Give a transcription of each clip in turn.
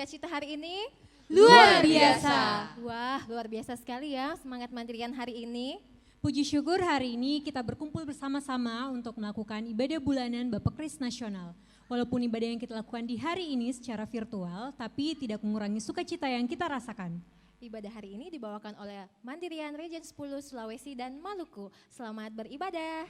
sukacita hari ini? Luar biasa. Wah, luar biasa sekali ya semangat Mandirian hari ini. Puji syukur hari ini kita berkumpul bersama-sama untuk melakukan ibadah bulanan Bapak Kris Nasional. Walaupun ibadah yang kita lakukan di hari ini secara virtual, tapi tidak mengurangi sukacita yang kita rasakan. Ibadah hari ini dibawakan oleh Mandirian Region 10 Sulawesi dan Maluku. Selamat beribadah.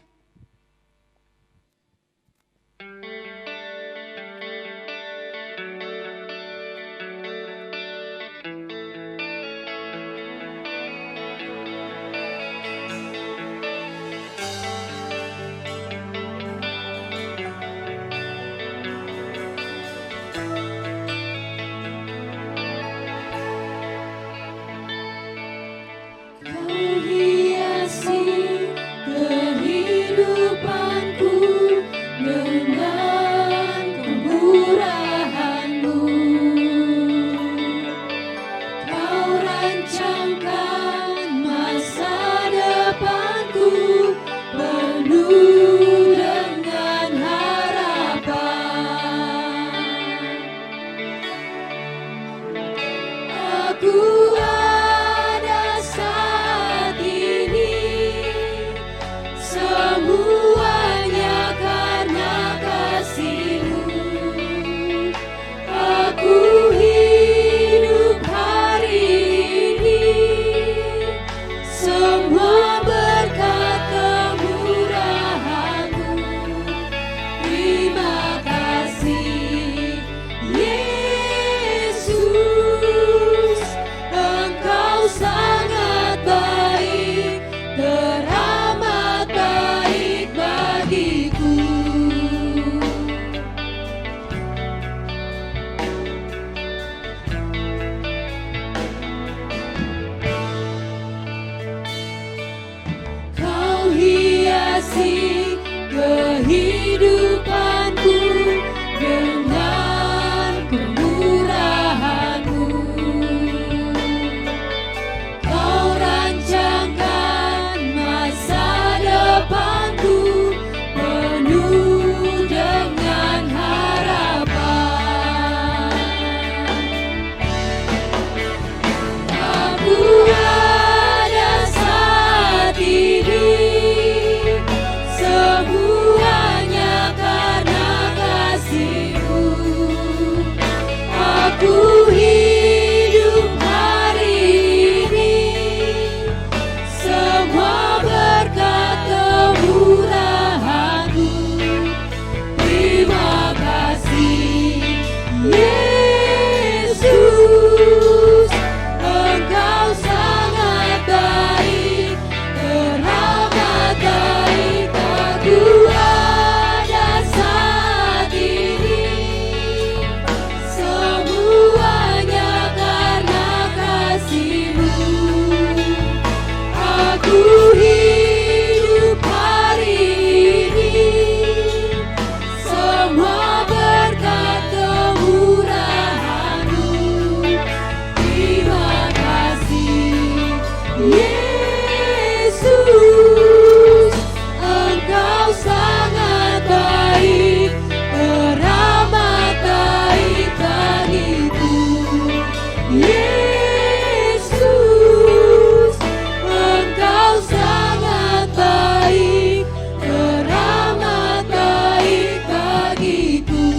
Kau hiasi kehidupan kehidupanku dengan kemurahan-Mu. Kau rancangkan masa depanku penuh dengan harapan. Aku ada saat ini, semuanya karena kasih-Mu. Aku hidup hari ini, semua berkat kemurahan-Mu. Terima kasih Yesus, Engkau sangat baik, teramat baik. Aku ada saat ini, semuanya karena kasih-Mu. Aku hidup hari ini, semua berkat kemurahan-Mu. Terima kasih Yesus, Engkau sangat baik, teramat baik bagiku. Yesus, Engkau sangat baik, teramat baik bagiku.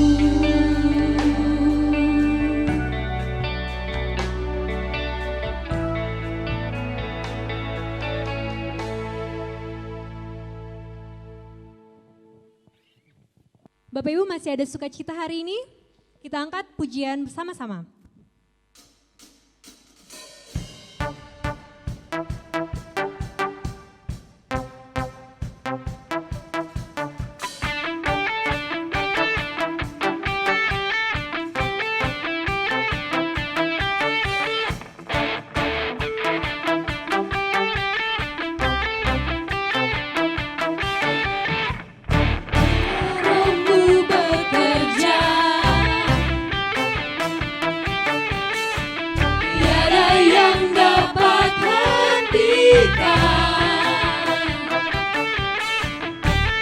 Bapak Ibu, masih ada sukacita hari ini? Kita angkat pujian bersama-sama. Roh-Mu bekerja, tiada yang dapat hentikan.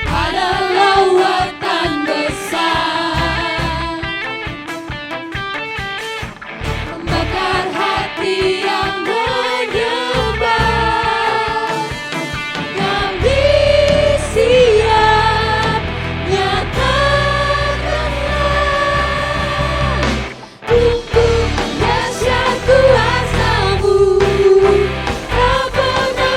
Ada lawatan besar, membakar hati yang menyembah. Kami siap, nyatakanlah untuk dahsyat kuasa-Mu, tak pernah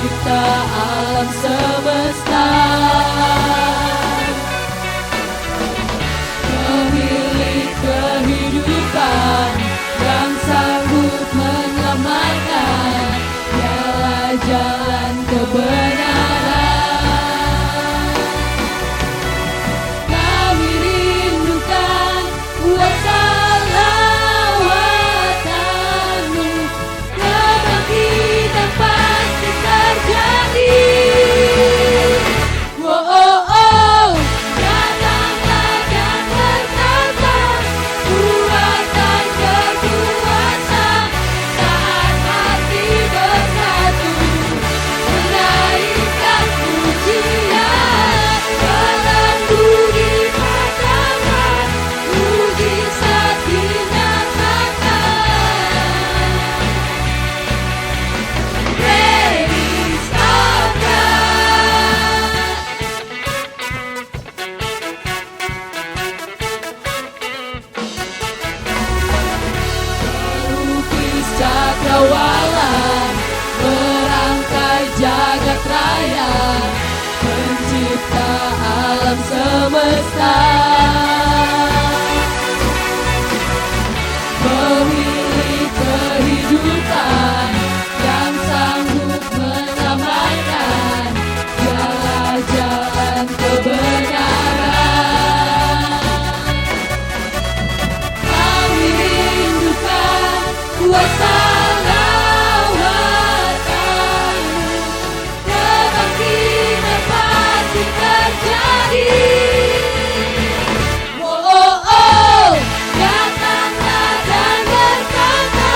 pencipta alam semesta, pemilik kehidupan yang sanggup menyelamatkan, dialah jalan kebenaran. Kami rindukan kuasa lawatan-Mu, kebangkitan pasti terjadi. Oh, oh, oh, datanglah dan berkata, kuatan berkuasa, saat hati bersatu, menaikkan pujian, belenggu dipatahkan, mujizat dinyatakan. Praise our God. Pelukis cakrawala, merangkai jagat raya, pencipta alam semesta, pemilik kehidupan yang sanggup menyelamatkan, dialah jalan kebenaran. Kami rindukan kuasa lawatan-Mu, kebangkitan pasti terjadi. Oh, oh, oh, datanglah dan berkata,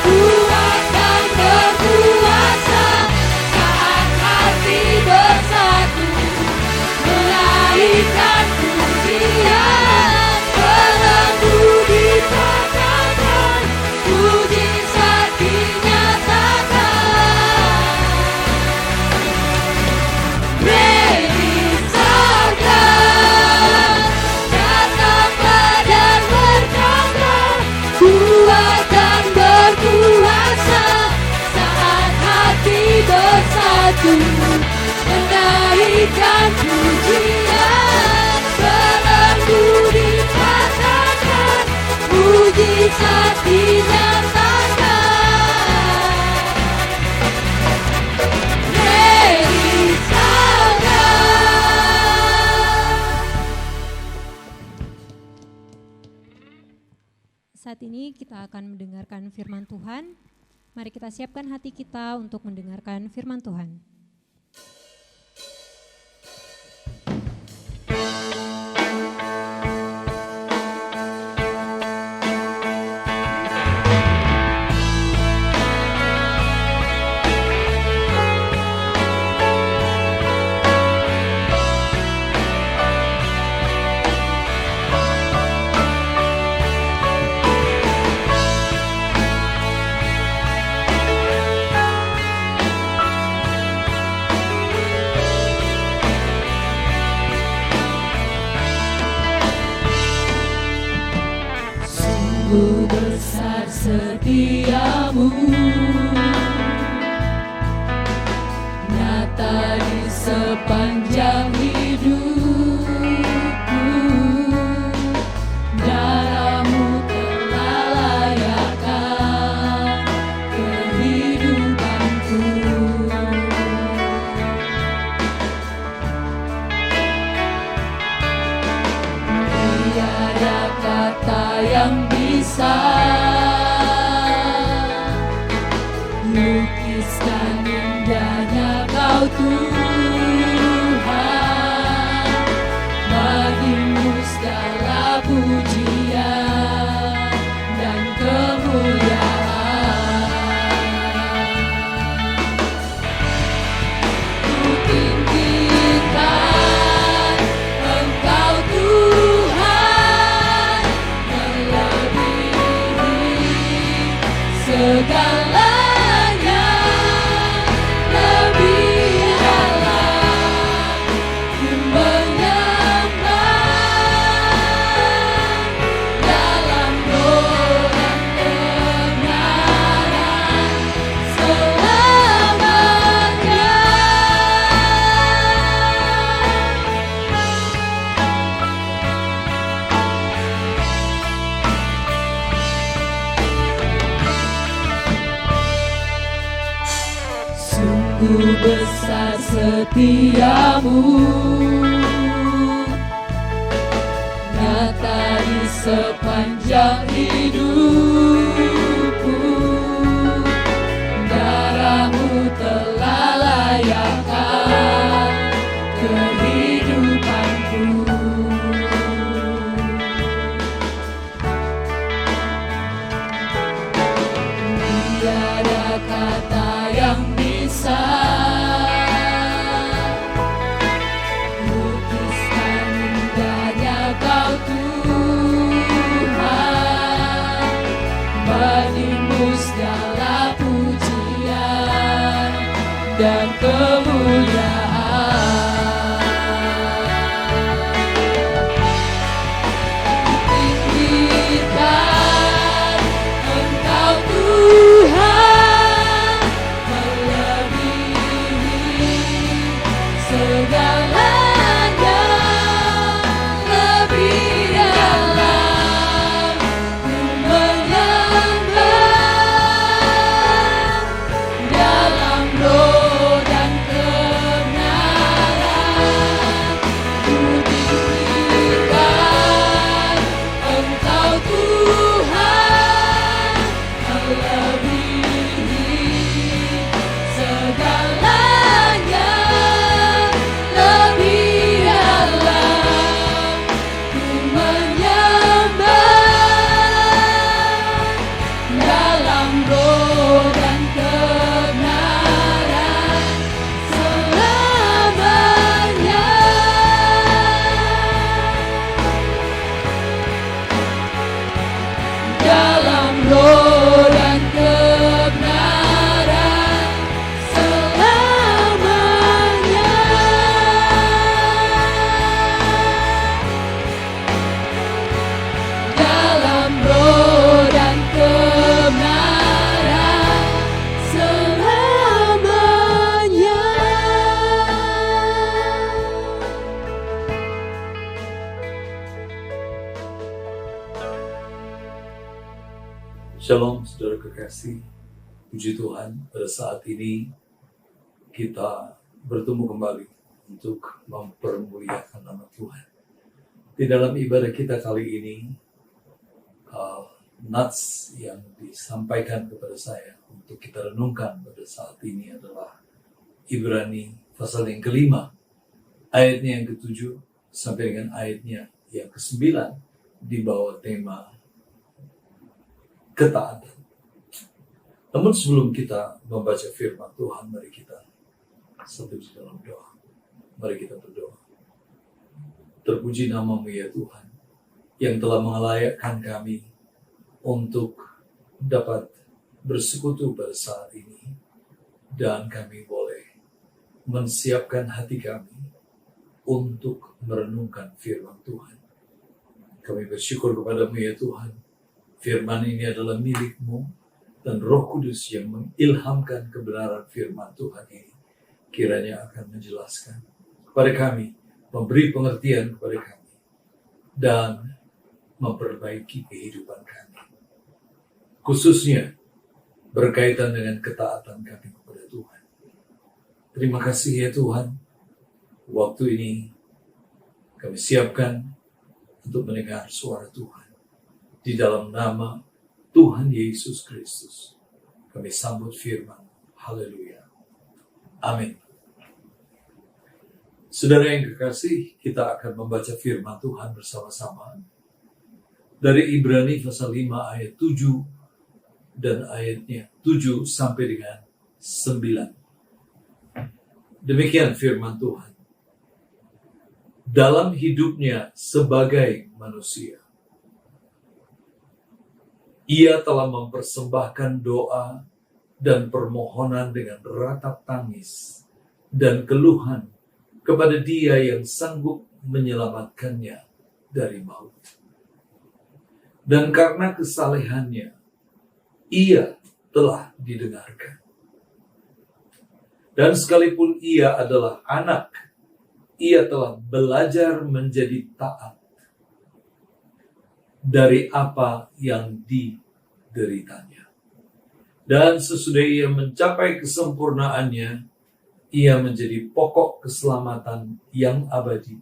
kuatan berkuasa, saat hati bersatu, menaikkan pujian, belenggu dipatahkan, mujizat dinyatakan. Praise our God. Datanglah dan berkata, kuatan berkuasa, saat hati bersatu, menaikkan pujian, belenggu dipatahkan, mujizat dinyatakan. Praise our God. Saat ini kita akan mendengarkan firman Tuhan. Mari kita siapkan hati kita untuk mendengarkan firman Tuhan. Sungguh besar setiamu, nyata di sepanjang hidupku. Darah-Mu telah layakkan kehidupanku. Tiada kata yang bisa lukiskan indahnya Kau Tuhan. Bagi-Mu segala pujian dan kemuliaan. Ku tinggikan Engkau Tuhan, melebihi segalanya, lebih Ku besar setiamu, nyata di sepanjang hidupku. Darahmu telah layakkan kehidupanku. Tiada kata yang bisa lukiskan indahnya Kau Tuhan, bagimu segala pujian dan kemuliaan. Tinggikan Engkau Tuhan, melebihi segalanya, lebih dalam ku menyembah, dalam roh dan kebenaran. Ku tinggikan Engkau Tuhan, melebihi segalanya, lebih dalam ku menyembah, dalam roh dan kebenaran selamanya. Dalam roh dan kebenaran selamanya. Dalam roh dan kebenaran selamanya. Shalom saudara kekasih, puji Tuhan pada saat ini kita bertemu kembali untuk mempermuliakan nama Tuhan. Di dalam ibadah kita kali ini, nats yang disampaikan kepada saya untuk kita renungkan pada saat ini adalah Ibrani pasal yang kelima, ayatnya yang ke-7 sampai dengan ayatnya yang ke-9 di bawah tema ketaatan. Namun sebelum kita membaca firman Tuhan, mari kita satu di dalam doa. Mari kita berdoa. Terpuji nama-Mu ya Tuhan, yang telah melayakkan kami untuk dapat bersekutu pada saat ini, dan kami boleh mensiapkan hati kami untuk merenungkan firman Tuhan. Kami bersyukur kepada-Mu ya Tuhan. Firman ini adalah milik-Mu, dan Roh Kudus yang mengilhamkan kebenaran firman Tuhan ini kiranya akan menjelaskan kepada kami, memberi pengertian kepada kami, dan memperbaiki kehidupan kami. Khususnya berkaitan dengan ketaatan kami kepada Tuhan. Terima kasih ya Tuhan, waktu ini kami siapkan untuk mendengar suara Tuhan. Di dalam nama Tuhan Yesus Kristus, kami sambut firman. Haleluya. Amin. Saudara yang kekasih, kita akan membaca firman Tuhan bersama-sama dari Ibrani pasal 5 ayat 7 dan ayatnya 7 sampai dengan 9. Demikian firman Tuhan. Dalam hidupnya sebagai manusia, ia telah mempersembahkan doa dan permohonan dengan ratap tangis dan keluhan kepada Dia yang sanggup menyelamatkannya dari maut. Dan karena kesalehannya, ia telah didengarkan. Dan sekalipun ia adalah anak, ia telah belajar menjadi taat dari apa yang dideritanya. Dan sesudah ia mencapai kesempurnaannya, ia menjadi pokok keselamatan yang abadi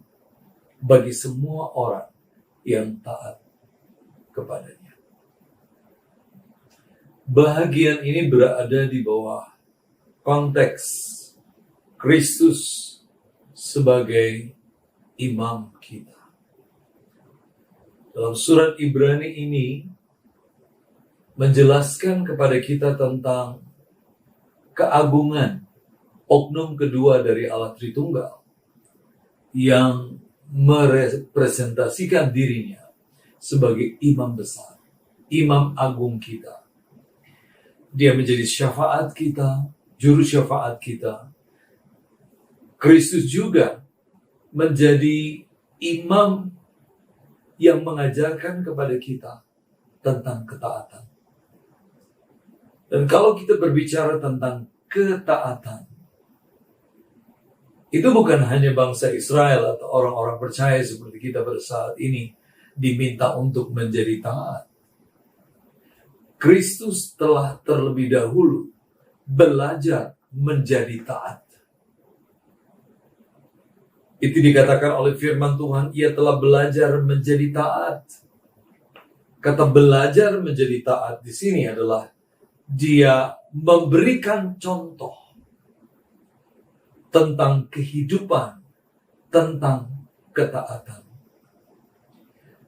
bagi semua orang yang taat kepadanya. Bahagian ini berada di bawah konteks Kristus sebagai imam kita. Dalam surat Ibrani ini menjelaskan kepada kita tentang keagungan oknum kedua dari Allah Tritunggal yang merepresentasikan dirinya sebagai imam besar, imam agung kita. Dia menjadi syafaat kita, juru syafaat kita. Kristus juga menjadi imam yang mengajarkan kepada kita tentang ketaatan. Dan kalau kita berbicara tentang ketaatan, itu bukan hanya bangsa Israel atau orang-orang percaya seperti kita pada saat ini diminta untuk menjadi taat. Kristus telah terlebih dahulu belajar menjadi taat. Itu dikatakan oleh firman Tuhan, ia telah belajar menjadi taat. Kata belajar menjadi taat di sini adalah dia memberikan contoh tentang kehidupan, tentang ketaatan.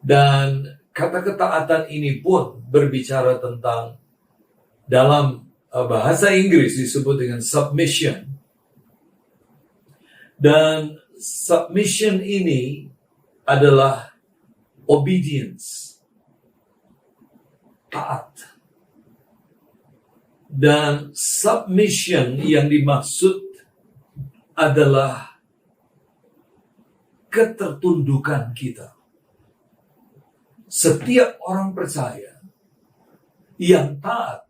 Dan kata ketaatan ini pun berbicara tentang, dalam bahasa Inggris disebut dengan submission. Dan submission ini adalah obedience, taat. Dan submission yang dimaksud adalah ketertundukan kita. Setiap orang percaya yang taat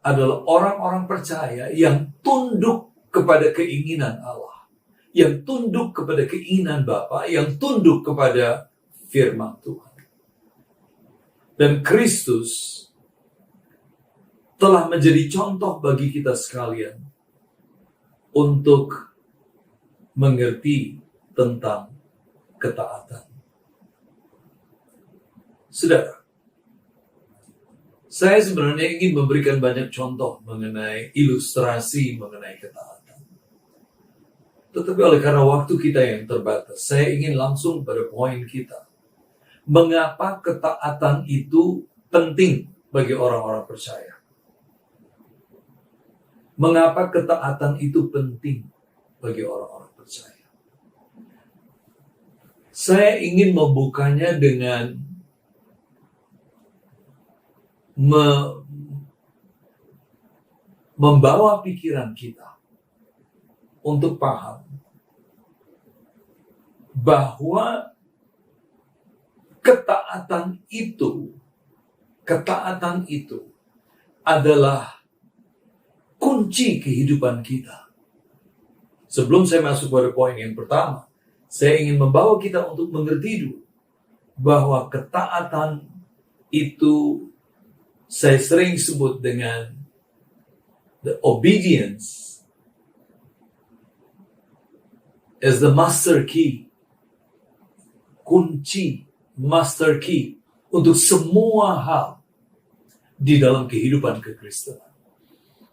adalah orang-orang percaya yang tunduk kepada keinginan Allah, yang tunduk kepada keinginan Bapa, yang tunduk kepada firman Tuhan. Dan Kristus telah menjadi contoh bagi kita sekalian untuk mengerti tentang ketaatan. Saudara, saya sebenarnya ingin memberikan banyak contoh mengenai ilustrasi mengenai ketaatan. Tetapi oleh karena waktu kita yang terbatas, saya ingin langsung pada poin kita. Mengapa ketaatan itu penting bagi orang-orang percaya? Mengapa ketaatan itu penting bagi orang-orang percaya? Saya ingin membukanya dengan membawa pikiran kita untuk paham bahwa ketaatan itu adalah kunci kehidupan kita. Sebelum saya masuk pada poin yang pertama, saya ingin membawa kita untuk mengerti dulu bahwa ketaatan itu saya sering sebut dengan the obedience as the master key, kunci master key untuk semua hal di dalam kehidupan kekristenan.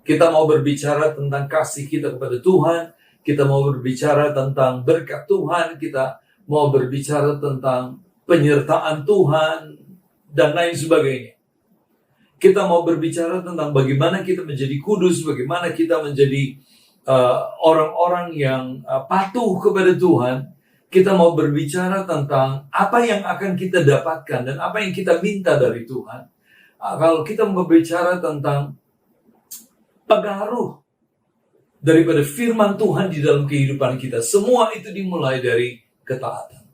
Kita mau berbicara tentang kasih kita kepada Tuhan, kita mau berbicara tentang berkat Tuhan, kita mau berbicara tentang penyertaan Tuhan, dan lain sebagainya. Kita mau berbicara tentang bagaimana kita menjadi kudus, bagaimana kita menjadi orang-orang yang patuh kepada Tuhan. Kita mau berbicara tentang apa yang akan kita dapatkan dan apa yang kita minta dari Tuhan. Kalau kita mau berbicara tentang pengaruh daripada firman Tuhan di dalam kehidupan kita, semua itu dimulai dari ketaatan.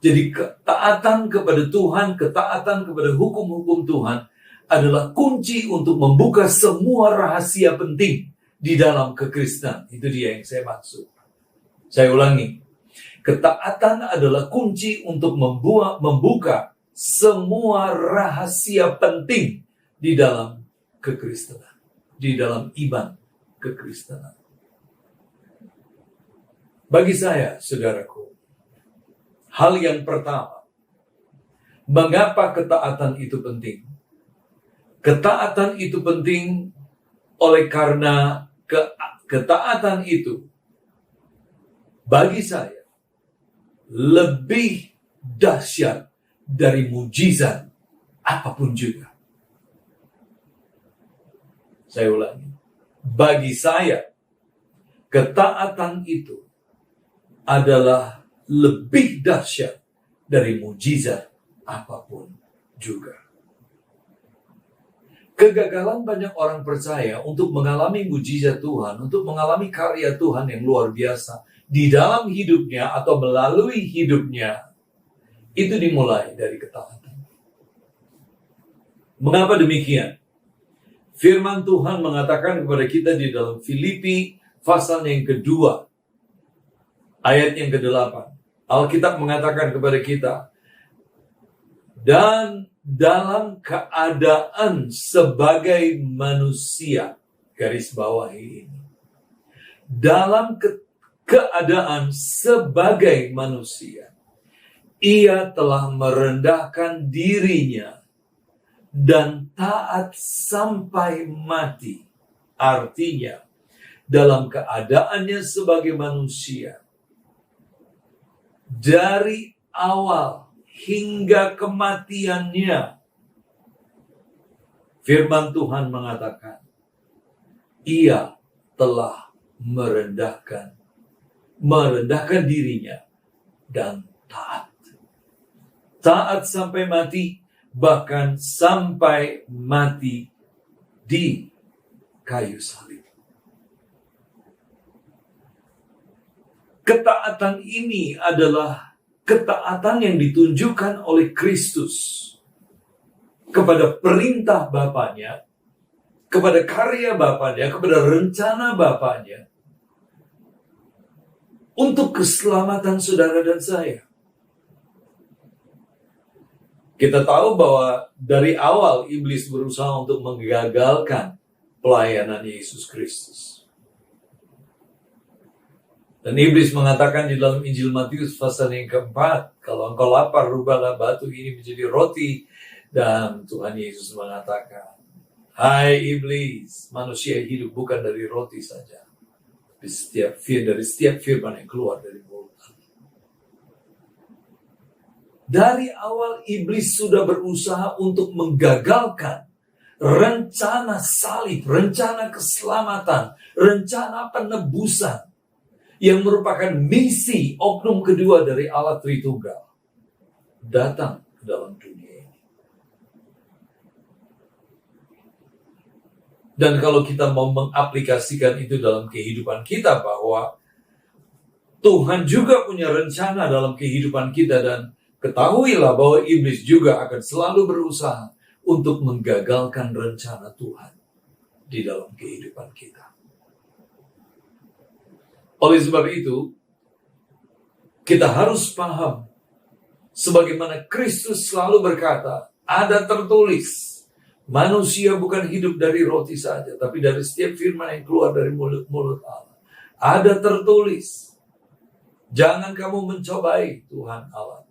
Jadi ketaatan kepada Tuhan, ketaatan kepada hukum-hukum Tuhan adalah kunci untuk membuka semua rahasia penting di dalam kekristenan. Itu dia yang saya maksud. Saya ulangi. Ketaatan adalah kunci untuk membuka semua rahasia penting di dalam kekristenan, di dalam iman kekristenan. Bagi saya, saudaraku, hal yang pertama, mengapa ketaatan itu penting? Ketaatan itu penting oleh karena ketaatan itu bagi saya lebih dahsyat dari mujizat apapun juga. Saya ulangi. Bagi saya, ketaatan itu adalah lebih dahsyat dari mujizat apapun juga. Kegagalan banyak orang percaya untuk mengalami mujizat Tuhan, untuk mengalami karya Tuhan yang luar biasa di dalam hidupnya atau melalui hidupnya, itu dimulai dari ketaatan. Mengapa demikian? Firman Tuhan mengatakan kepada kita di dalam Filipi pasal yang kedua, ayat yang ke-8. Alkitab mengatakan kepada kita, dan dalam keadaan sebagai manusia, garis bawahi ini, dalam keadaan sebagai manusia, ia telah merendahkan dirinya dan taat sampai mati. Artinya, dalam keadaannya sebagai manusia, dari awal hingga kematiannya, firman Tuhan mengatakan, ia telah merendahkan dirinya dan taat. Taat sampai mati, bahkan sampai mati di kayu salib. Ketaatan ini adalah ketaatan yang ditunjukkan oleh Kristus kepada perintah Bapanya, kepada karya Bapanya, kepada rencana Bapanya, untuk keselamatan saudara dan saya. Kita tahu bahwa dari awal iblis berusaha untuk menggagalkan pelayanan Yesus Kristus. Dan iblis mengatakan di dalam Injil Matius pasal yang keempat, kalau engkau lapar, rubahlah batu ini menjadi roti. Dan Tuhan Yesus mengatakan, hai iblis, manusia hidup bukan dari roti saja, tapi dari setiap firman yang keluar dari mulut Allah. Dari awal iblis sudah berusaha untuk menggagalkan rencana salib, rencana keselamatan, rencana penebusan, yang merupakan misi oknum kedua dari Allah Tritunggal, datang ke dalam dunia ini. Dan kalau kita mau mengaplikasikan itu dalam kehidupan kita, bahwa Tuhan juga punya rencana dalam kehidupan kita, dan ketahuilah bahwa iblis juga akan selalu berusaha untuk menggagalkan rencana Tuhan di dalam kehidupan kita. Oleh sebab itu, kita harus paham, sebagaimana Kristus selalu berkata, ada tertulis, manusia bukan hidup dari roti saja, tapi dari setiap firman yang keluar dari mulut Allah. Ada tertulis, jangan kamu mencobai Tuhan Allah.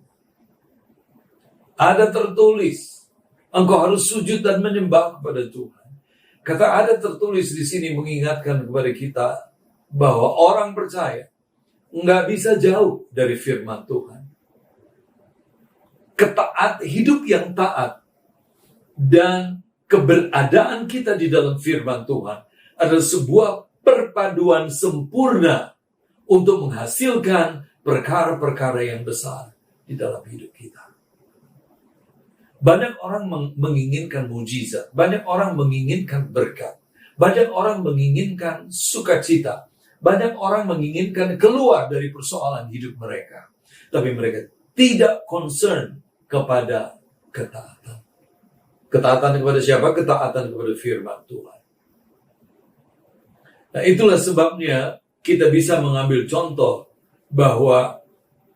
Ada tertulis, engkau harus sujud dan menyembah kepada Tuhan. Kata ada tertulis di sini mengingatkan kepada kita, bahwa orang percaya nggak bisa jauh dari firman Tuhan. Hidup yang taat dan keberadaan kita di dalam firman Tuhan adalah sebuah perpaduan sempurna untuk menghasilkan perkara-perkara yang besar di dalam hidup kita. Banyak orang menginginkan mujizat, banyak orang menginginkan berkat, banyak orang menginginkan sukacita, banyak orang menginginkan keluar dari persoalan hidup mereka. Tapi mereka tidak concern kepada ketaatan. Ketaatan kepada siapa? Ketaatan kepada firman Tuhan. Nah, itulah sebabnya kita bisa mengambil contoh bahwa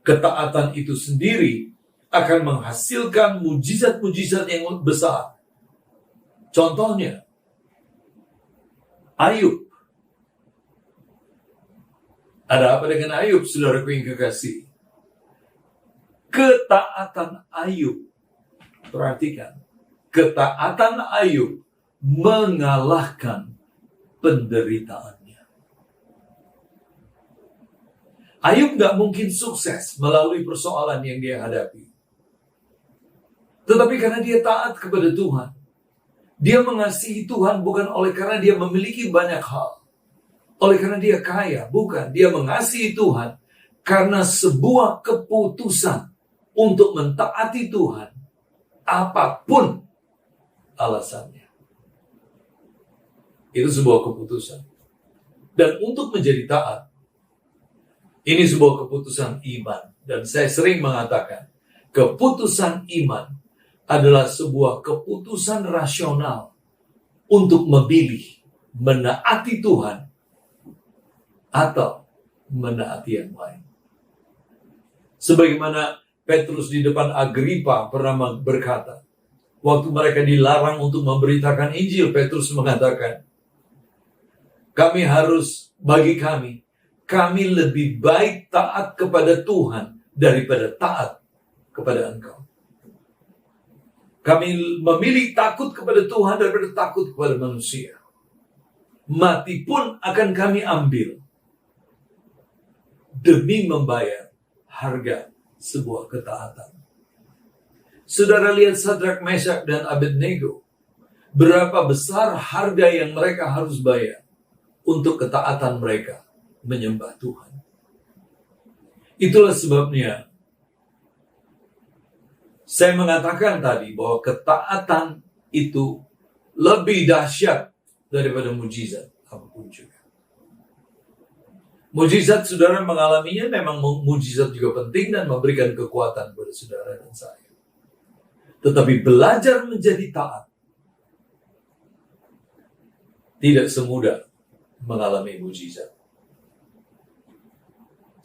ketaatan itu sendiri akan menghasilkan mujizat-mujizat yang besar. Contohnya, Ayub. Ada apa dengan Ayub, saudaraku yang kekasih? Ketaatan Ayub, perhatikan, ketaatan Ayub mengalahkan penderitaannya. Ayub gak mungkin sukses melalui persoalan yang dia hadapi. Tetapi karena dia taat kepada Tuhan, dia mengasihi Tuhan bukan oleh karena dia memiliki banyak hal, oleh karena dia kaya, bukan. Dia mengasihi Tuhan karena sebuah keputusan untuk mentaati Tuhan, apapun alasannya. Itu sebuah keputusan. Dan untuk menjadi taat, ini sebuah keputusan iman. Dan saya sering mengatakan, keputusan iman adalah sebuah keputusan rasional untuk memilih menaati Tuhan atau menaati yang lain. Sebagaimana Petrus di depan Agripa pernah berkata, waktu mereka dilarang untuk memberitakan Injil, Petrus mengatakan, bagi kami lebih baik taat kepada Tuhan daripada taat kepada Engkau. Kami memilih takut kepada Tuhan daripada takut kepada manusia. Mati pun akan kami ambil demi membayar harga sebuah ketaatan. Saudara lihat Sadrak, Meshak, dan Abednego. Berapa besar harga yang mereka harus bayar untuk ketaatan mereka menyembah Tuhan. Itulah sebabnya saya mengatakan tadi bahwa ketaatan itu lebih dahsyat daripada mujizat apapun juga. Mujizat saudara mengalaminya, memang mujizat juga penting dan memberikan kekuatan kepada saudara dan saya. Tetapi belajar menjadi taat tidak semudah mengalami mujizat.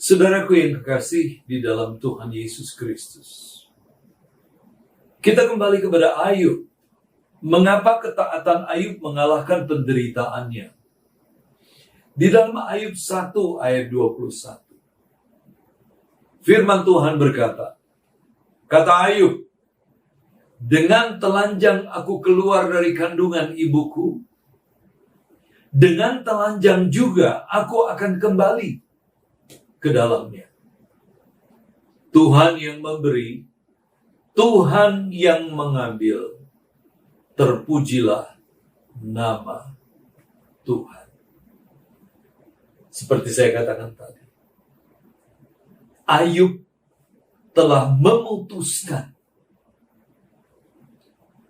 Saudaraku yang kekasih di dalam Tuhan Yesus Kristus, kita kembali kepada Ayub. Mengapa ketaatan Ayub mengalahkan penderitaannya? Di dalam Ayub 1 ayat 21. Firman Tuhan berkata, kata Ayub, dengan telanjang aku keluar dari kandungan ibuku, dengan telanjang juga aku akan kembali ke dalamnya. Tuhan yang memberi, Tuhan yang mengambil, terpujilah nama Tuhan. Seperti saya katakan tadi, Ayub telah memutuskan,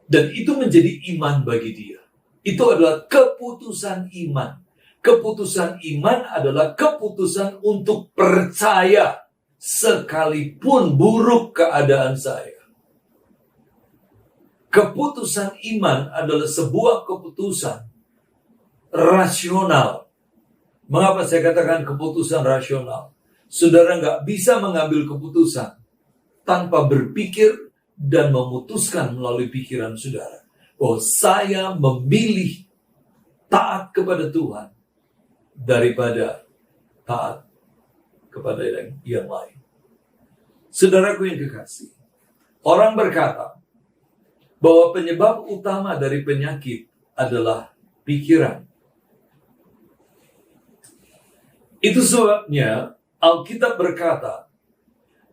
dan itu menjadi iman bagi dia. Itu adalah keputusan iman. Keputusan iman adalah keputusan untuk percaya sekalipun buruk keadaan saya. Keputusan iman adalah sebuah keputusan rasional. Mengapa saya katakan keputusan rasional? Saudara nggak bisa mengambil keputusan tanpa berpikir dan memutuskan melalui pikiran saudara bahwa saya memilih taat kepada Tuhan daripada taat kepada yang lain. Saudaraku yang kekasih, orang berkata bahwa penyebab utama dari penyakit adalah pikiran. Itu sebabnya Alkitab berkata,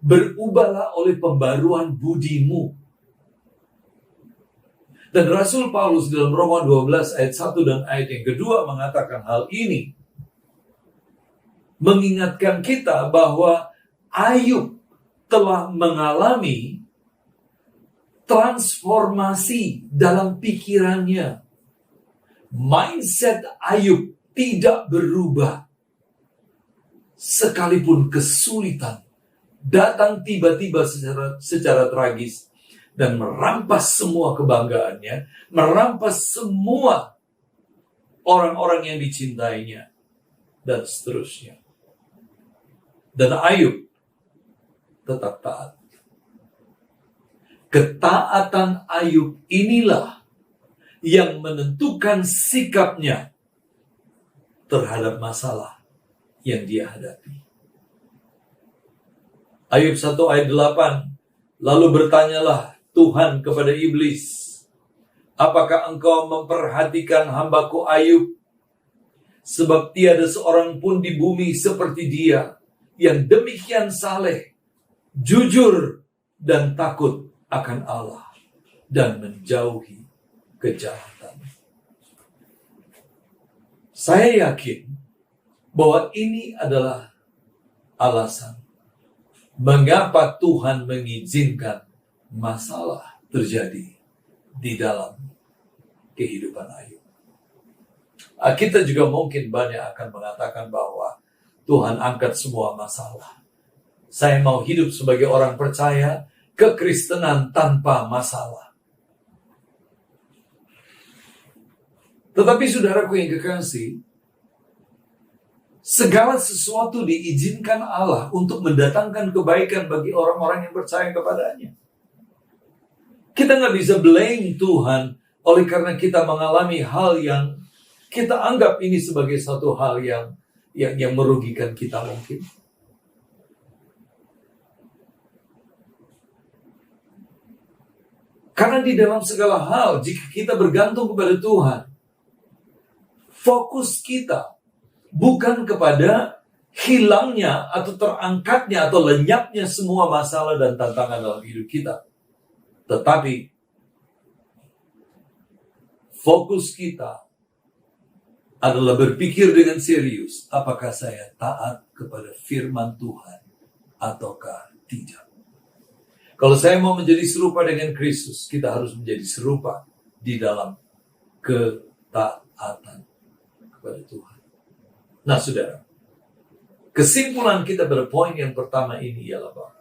berubahlah oleh pembaruan budimu. Dan Rasul Paulus dalam Roma 12 ayat 1 dan ayat yang kedua mengatakan hal ini. Mengingatkan kita bahwa Ayub telah mengalami transformasi dalam pikirannya. Mindset Ayub tidak berubah. Sekalipun kesulitan datang tiba-tiba secara tragis dan merampas semua kebanggaannya, merampas semua orang-orang yang dicintainya, dan seterusnya. Dan Ayub tetap taat. Ketaatan Ayub inilah yang menentukan sikapnya terhadap masalah yang dia hadapi. Ayub 1 ayat 8, lalu bertanyalah Tuhan kepada iblis, apakah engkau memperhatikan hambaku Ayub? Sebab tiada seorang pun di bumi seperti dia, yang demikian saleh, jujur, dan takut akan Allah, dan menjauhi kejahatan. Saya yakin bahwa ini adalah alasan mengapa Tuhan mengizinkan masalah terjadi di dalam kehidupan Ayub. Kita juga mungkin banyak akan mengatakan bahwa Tuhan angkat semua masalah. Saya mau hidup sebagai orang percaya kekristenan tanpa masalah. Tetapi saudaraku yang kekasih, segala sesuatu diizinkan Allah untuk mendatangkan kebaikan bagi orang-orang yang percaya kepadanya. Kita nggak bisa blame Tuhan oleh karena kita mengalami hal yang kita anggap ini sebagai satu hal yang merugikan kita mungkin. Karena di dalam segala hal, jika kita bergantung kepada Tuhan, fokus kita bukan kepada hilangnya atau terangkatnya atau lenyapnya semua masalah dan tantangan dalam hidup kita. Tetapi fokus kita adalah berpikir dengan serius, apakah saya taat kepada firman Tuhan ataukah tidak. Kalau saya mau menjadi serupa dengan Kristus, kita harus menjadi serupa di dalam ketaatan kepada Tuhan. Nah, saudara, kesimpulan kita pada poin yang pertama ini ialah bahwa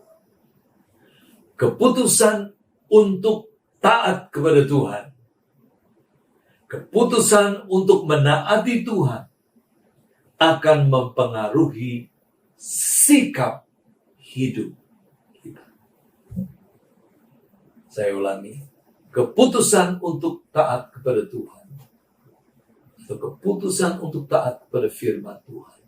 keputusan untuk taat kepada Tuhan, keputusan untuk menaati Tuhan akan mempengaruhi sikap hidup kita. Saya ulangi, keputusan untuk taat kepada Tuhan atau keputusan untuk taat kepada firman Tuhan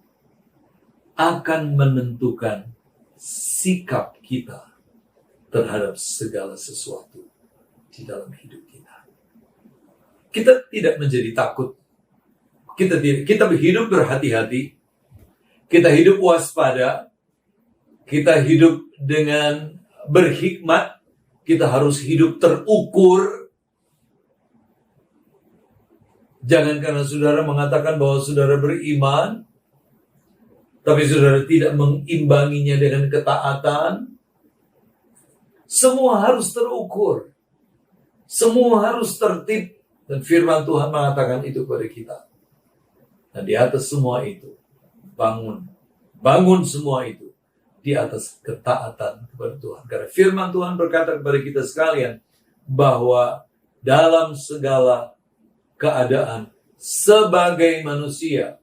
akan menentukan sikap kita terhadap segala sesuatu di dalam hidup kita. Kita tidak menjadi takut. Kita hidup berhati-hati. Kita hidup waspada. Kita hidup dengan berhikmat. Kita harus hidup terukur. Jangan karena saudara mengatakan bahwa saudara beriman, tapi saudara tidak mengimbanginya dengan ketaatan. Semua harus terukur. Semua harus tertib. Dan firman Tuhan mengatakan itu kepada kita. Dan di atas semua itu, bangun semua itu di atas ketaatan kepada Tuhan. Karena firman Tuhan berkata kepada kita sekalian, bahwa dalam segala keadaan, sebagai manusia,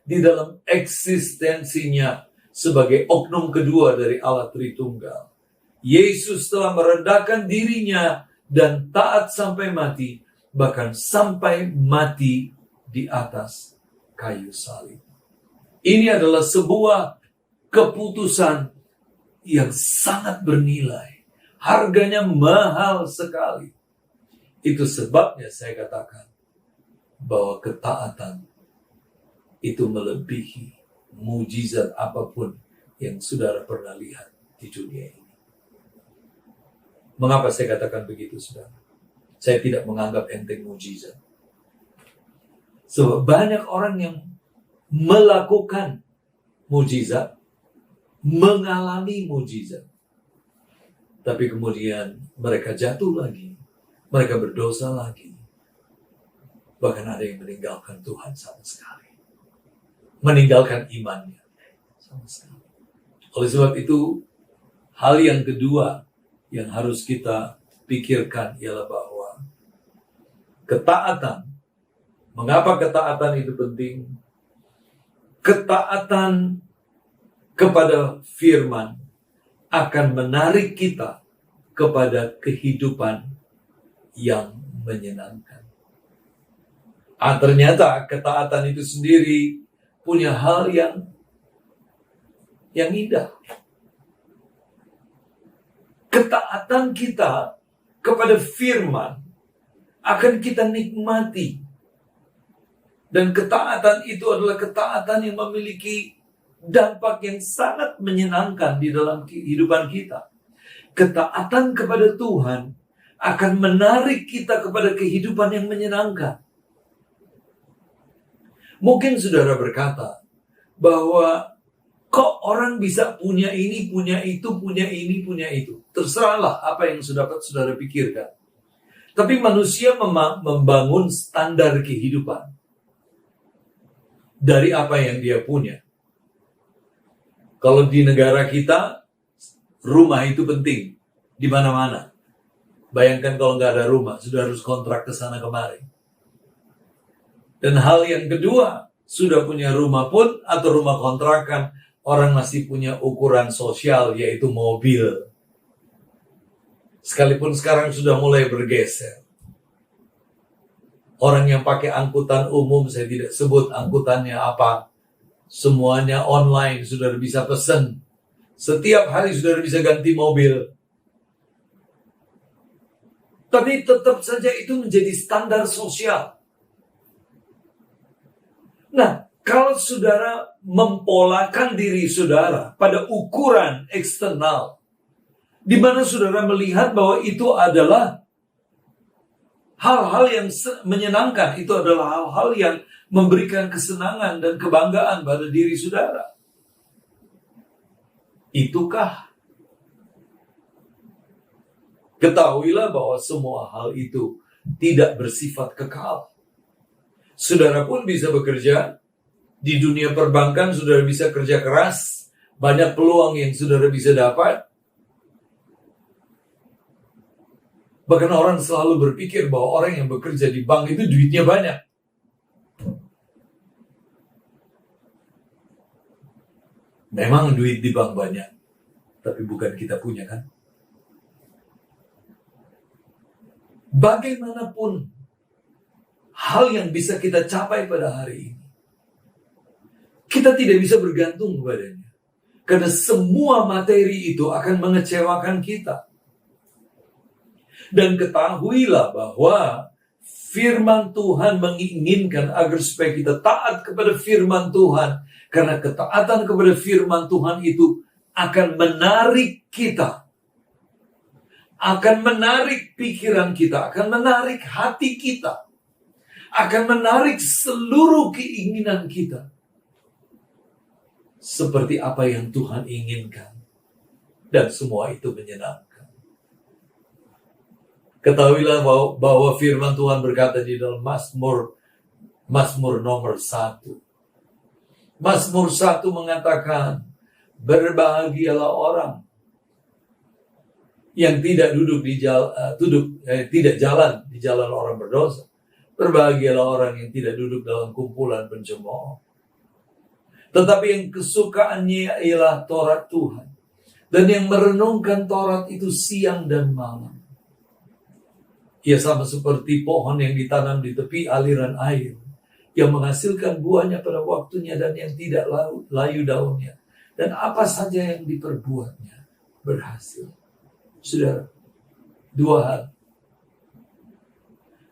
di dalam eksistensinya, sebagai oknum kedua dari Allah Tritunggal, Yesus telah merendahkan dirinya, dan taat sampai mati, bahkan sampai mati di atas kayu salib. Ini adalah sebuah keputusan yang sangat bernilai. Harganya mahal sekali. Itu sebabnya saya katakan bahwa ketaatan itu melebihi mujizat apapun yang saudara pernah lihat di dunia ini. Mengapa saya katakan begitu, saudara? Saya tidak menganggap enteng mujizat. Sebab banyak orang yang melakukan mujizat, mengalami mujizat. Tapi kemudian mereka jatuh lagi, mereka berdosa lagi. Bahkan ada yang meninggalkan Tuhan sama sekali. Meninggalkan imannya sama sekali. Oleh sebab itu, hal yang kedua yang harus kita pikirkan ialah bahwa ketaatan. Mengapa ketaatan itu penting? Ketaatan kepada firman akan menarik kita kepada kehidupan yang menyenangkan. Ternyata ketaatan itu sendiri punya hal yang indah. Ketaatan kita kepada firman akan kita nikmati. Dan ketaatan itu adalah ketaatan yang memiliki dampak yang sangat menyenangkan di dalam kehidupan kita. Ketaatan kepada Tuhan akan menarik kita kepada kehidupan yang menyenangkan. Mungkin saudara berkata bahwa kok orang bisa punya ini, punya itu, punya ini, punya itu. Terserahlah apa yang saudara pikirkan. Tapi manusia membangun standar kehidupan dari apa yang dia punya. Kalau di negara kita, rumah itu penting di mana-mana. Bayangkan kalau nggak ada rumah, sudah harus kontrak ke sana kemari. Dan hal yang kedua, sudah punya rumah pun atau rumah kontrakan, orang masih punya ukuran sosial, yaitu mobil. Sekalipun sekarang sudah mulai bergeser. Orang yang pakai angkutan umum, saya tidak sebut angkutannya apa, semuanya online, sudah bisa pesan. Setiap hari sudah bisa ganti mobil. Tapi tetap saja itu menjadi standar sosial. Nah, kalau saudara mempolakan diri saudara pada ukuran eksternal, di mana saudara melihat bahwa itu adalah hal-hal yang menyenangkan, itu adalah hal-hal yang memberikan kesenangan dan kebanggaan pada diri saudara. Itukah? Ketahuilah bahwa semua hal itu tidak bersifat kekal. Saudara pun bisa bekerja di dunia perbankan, saudara bisa kerja keras, banyak peluang yang saudara bisa dapat. Bahkan orang selalu berpikir bahwa orang yang bekerja di bank itu duitnya banyak. Memang duit di bank banyak, tapi bukan kita punya, kan? Bagaimanapun hal yang bisa kita capai pada hari ini, kita tidak bisa bergantung kepadanya. Karena semua materi itu akan mengecewakan kita. Dan ketahuilah bahwa firman Tuhan menginginkan agar supaya kita taat kepada firman Tuhan. Karena ketaatan kepada firman Tuhan itu akan menarik kita. Akan menarik pikiran kita. Akan menarik hati kita. Akan menarik seluruh keinginan kita. Seperti apa yang Tuhan inginkan. Dan semua itu menyenangkan. Ketahuilah bahwa firman Tuhan berkata di dalam Mazmur nomor 1. Mazmur 1 mengatakan, berbahagialah orang yang tidak tidak jalan di jalan orang berdosa. Berbahagialah orang yang tidak duduk dalam kumpulan pencemooh. Tetapi yang kesukaannya ialah Taurat Tuhan. Dan yang merenungkan Taurat itu siang dan malam. Ia sama seperti pohon yang ditanam di tepi aliran air, yang menghasilkan buahnya pada waktunya dan yang tidak layu daunnya. Dan apa saja yang diperbuatnya berhasil. Saudara, dua hal.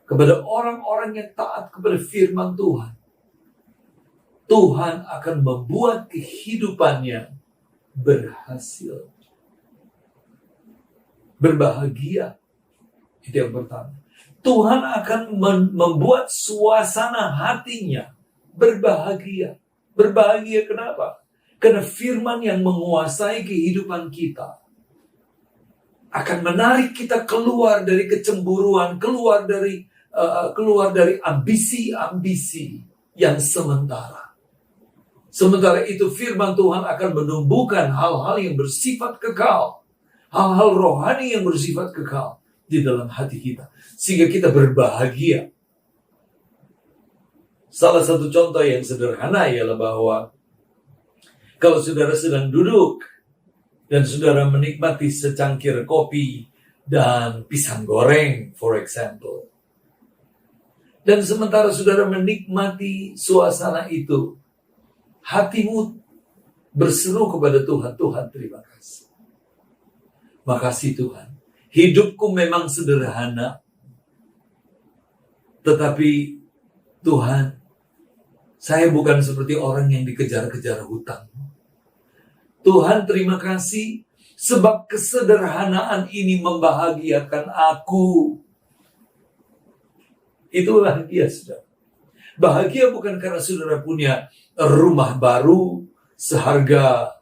Kepada orang-orang yang taat kepada firman Tuhan, Tuhan akan membuat kehidupannya berhasil. Berbahagia. Itu yang pertama. Tuhan akan membuat suasana hatinya berbahagia. Berbahagia kenapa? Karena firman yang menguasai kehidupan kita akan menarik kita keluar dari kecemburuan, keluar dari ambisi-ambisi yang sementara. Sementara itu firman Tuhan akan menumbuhkan hal-hal yang bersifat kekal. Hal-hal rohani yang bersifat kekal di dalam hati kita, sehingga kita berbahagia. Salah satu contoh yang sederhana ialah bahwa kalau saudara sedang duduk dan saudara menikmati secangkir kopi dan pisang goreng, for example, Dan sementara saudara menikmati suasana itu, hatimu berseru kepada Tuhan, Tuhan terima kasih. Makasih Tuhan. Hidupku memang sederhana, tetapi Tuhan, saya bukan seperti orang yang dikejar-kejar hutang. Tuhan terima kasih, sebab kesederhanaan ini membahagiakan aku. Itulah dia, saudara. Bahagia bukan karena saudara punya rumah baru seharga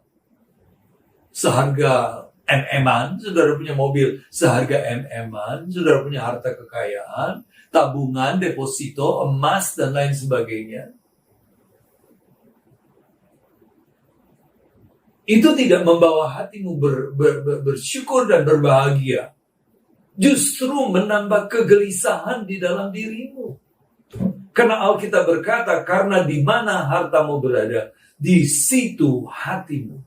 MM-an, saudara punya mobil seharga MM-an, saudara punya harta kekayaan, tabungan, deposito, emas, dan lain sebagainya. Itu tidak membawa hatimu bersyukur dan berbahagia. Justru menambah kegelisahan di dalam dirimu. Karena Alkitab berkata, karena di mana hartamu berada, di situ hatimu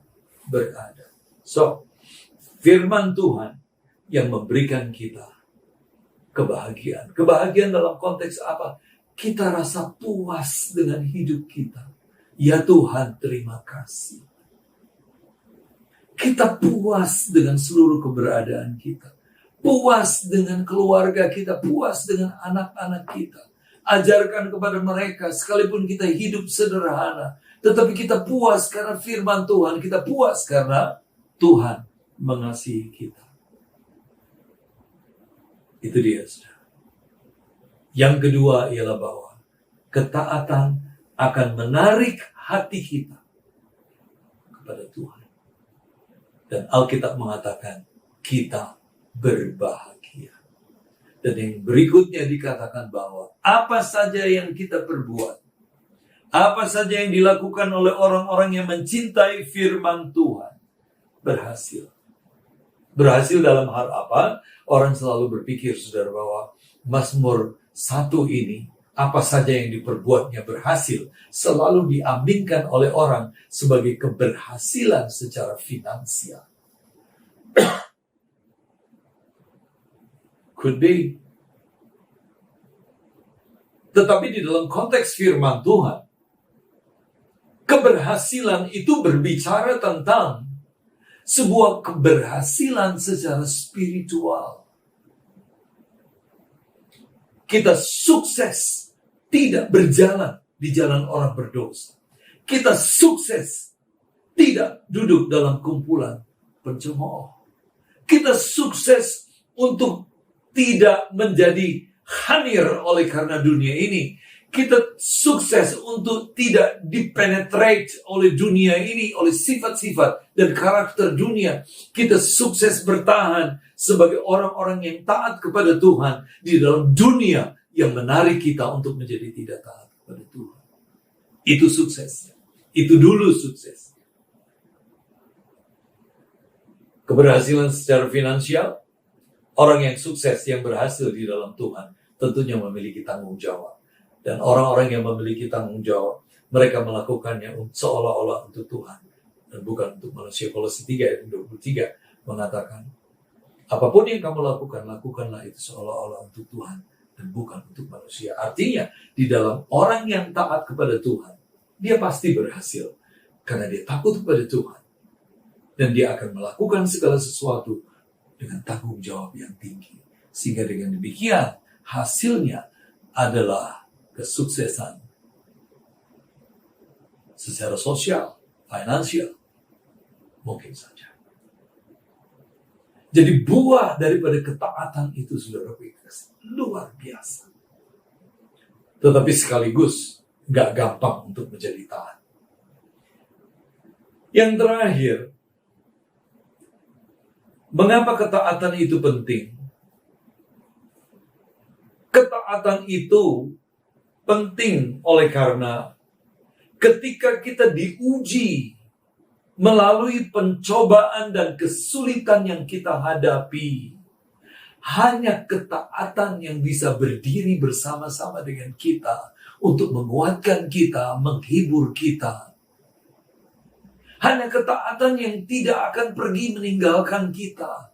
berada. So, firman Tuhan yang memberikan kita kebahagiaan. Kebahagiaan dalam konteks apa? Kita rasa puas dengan hidup kita. Ya Tuhan, terima kasih. Kita puas dengan seluruh keberadaan kita. Puas dengan keluarga kita, puas dengan anak-anak kita. Ajarkan kepada mereka, sekalipun kita hidup sederhana, tetapi kita puas karena firman Tuhan, kita puas karena Tuhan mengasihi kita. Itu dia, saudara. Yang kedua ialah bahwa ketaatan akan menarik hati kita kepada Tuhan. Dan Alkitab mengatakan, kita berbahagia. Dan yang berikutnya dikatakan bahwa apa saja yang kita perbuat, apa saja yang dilakukan oleh orang-orang yang mencintai firman Tuhan, berhasil. Berhasil dalam hal apa? Orang selalu berpikir, saudara, bahwa Mazmur 1 ini, apa saja yang diperbuatnya berhasil, selalu diaminkan oleh orang sebagai keberhasilan secara finansial. Could be. Tetapi di dalam konteks firman Tuhan, keberhasilan itu berbicara tentang sebuah keberhasilan secara spiritual. Kita sukses tidak berjalan di jalan orang berdosa. Kita sukses tidak duduk dalam kumpulan pencemooh. Kita sukses untuk tidak menjadi hanir oleh karena dunia ini. Kita sukses untuk tidak dipenetrate oleh dunia ini, oleh sifat-sifat dan karakter dunia. Kita sukses bertahan sebagai orang-orang yang taat kepada Tuhan di dalam dunia yang menarik kita untuk menjadi tidak taat kepada Tuhan. Itu sukses. Itu dulu sukses. Keberhasilan secara finansial, orang yang sukses, yang berhasil di dalam Tuhan, tentunya memiliki tanggung jawab. Dan orang-orang yang memiliki tanggung jawab, mereka melakukannya seolah-olah untuk Tuhan. Dan bukan untuk manusia. Kolose 3 ayat 23 mengatakan, apapun yang kamu lakukan, lakukanlah itu seolah-olah untuk Tuhan. Dan bukan untuk manusia. Artinya, di dalam orang yang taat kepada Tuhan, dia pasti berhasil. Karena dia takut kepada Tuhan. Dan dia akan melakukan segala sesuatu dengan tanggung jawab yang tinggi. Sehingga dengan demikian, hasilnya adalah kesuksesan secara sosial, finansial, mungkin saja. Jadi buah daripada ketaatan itu, saudara, luar biasa. Tetapi sekaligus gak gampang untuk menjadi taat. Yang terakhir, mengapa ketaatan itu penting? Ketaatan itu penting oleh karena ketika kita diuji melalui pencobaan dan kesulitan yang kita hadapi, hanya ketaatan yang bisa berdiri bersama-sama dengan kita untuk menguatkan kita, menghibur kita. Hanya ketaatan yang tidak akan pergi meninggalkan kita.